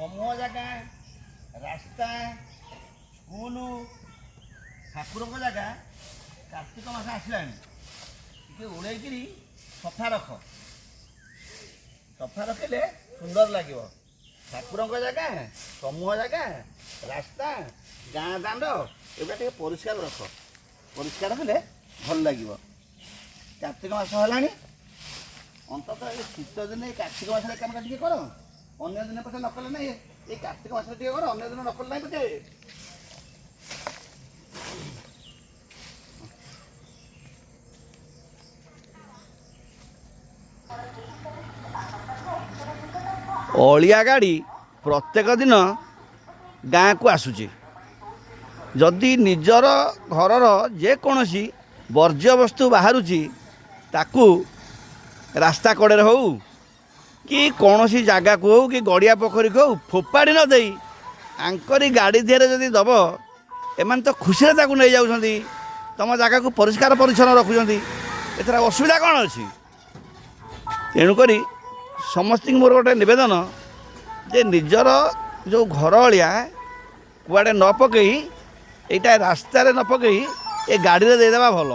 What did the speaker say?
समूह जगह रास्ता स्कूल ठाकुर जगह कार्तिक मास आसला उड़े सफा रख सफा रखिले सुंदर लगे ठाकुर जगह समूह जगह रास्ता गाँ दांड एगुला परिष्कार रख परिष्कार रखिले भल लगे कार्तिक मास है अंततः शीत दिन कार्तिक मास काम टे कर अन्य दिन पचे नकले ना ये कार्तिक मास टे कर अन्य दिन नकल ना पचे अलिया गाड़ी प्रत्येक दिन गाँ को आसुची जदि निजर घरर जेकोसी वर्ज्य वस्तु बाहरुची ताकू रास्ता कड़े हो कि कौन सी जगह को हो कि गड़िया पोखरी को फोपाड़ी न दे आंकरी गाड़ी दिहरे जदि दब एमान तो खुशी नहीं जाऊँगी तुम जगह को परिष्कार परिच्छन्न रखुंट एथर असुविधा कौन अच्छी तेणुक समस्त मोर गोटे नवेदन जे निजर जो घर अलिया कुआड़े न पकई यहाँ रास्तार न पकई ये गाड़ी देदेबा भल।